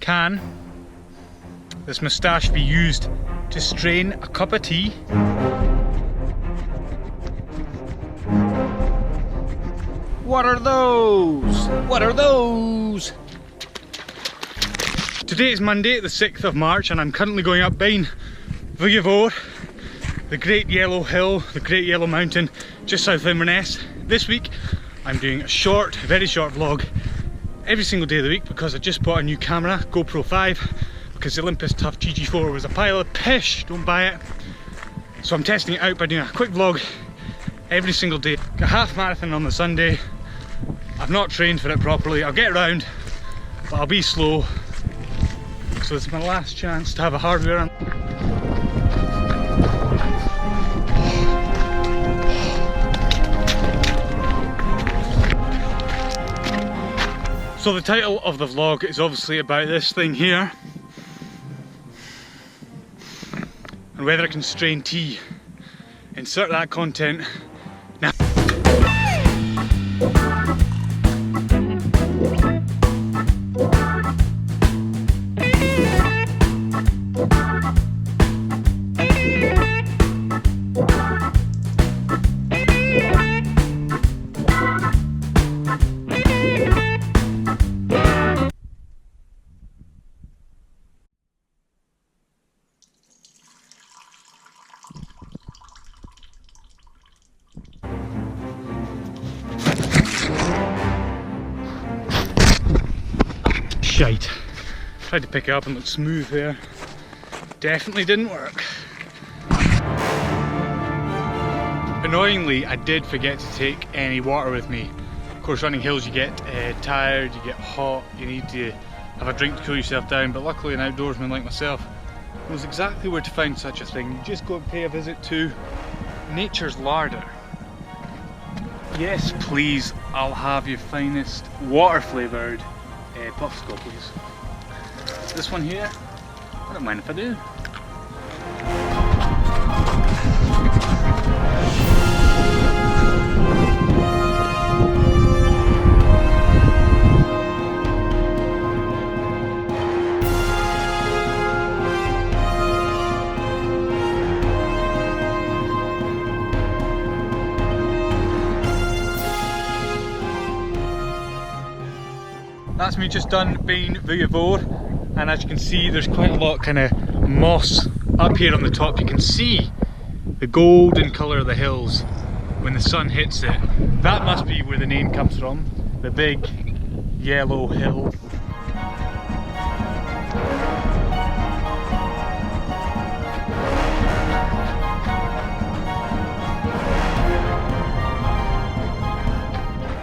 Can this moustache be used to strain a cup of tea? What are those? What are those? Today is Monday, the 6th of March, and I'm currently going up Beinn Bhuidhe Mhòr, the Great Yellow Hill, the Great Yellow Mountain, just south of Inverness. This week I'm doing a short, very short vlog every single day of the week because I just bought a new camera, GoPro 5, because the Olympus Tough GG4 was a pile of pish, don't buy it. So I'm testing it out by doing a quick vlog every single day. Got a half marathon on the Sunday. I've not trained for it properly. I'll get around, but I'll be slow. So this is my last chance to have a hardware on. So the title of the vlog is obviously about this thing here and whether it can strain tea. Insert that content now. Shite. Tried to pick it up and look smooth there. Definitely didn't work. Annoyingly, I did forget to take any water with me. Of course, running hills you get tired, you get hot, you need to have a drink to cool yourself down, but luckily an outdoorsman like myself knows exactly where to find such a thing. You just go and pay a visit to Nature's Larder. Yes please, I'll have your finest water flavoured popsicle, please. This one here, I don't mind if I do. That's me just done Beinn Bhuidhe Mhòr, and as you can see there's quite a lot kind of moss up here on the top. You can see the golden colour of the hills when the sun hits it. That must be where the name comes from, the big yellow hill.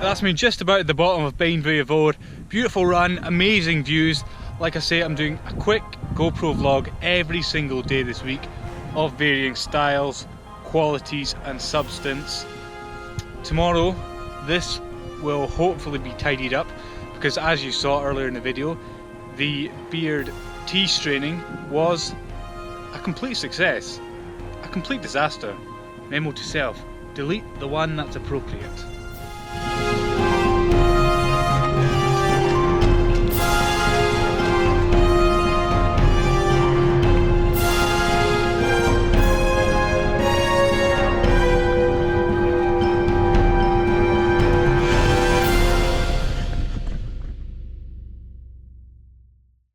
That's me just about at the bottom of Beinn Bhuidhe Mhòr. Beautiful run, amazing views. Like I say, I'm doing a quick GoPro vlog every single day this week of varying styles, qualities and substance. Tomorrow this will hopefully be tidied up because, as you saw earlier in the video, the beard tea straining was a complete success, a complete disaster. Memo to self, delete the one that's appropriate.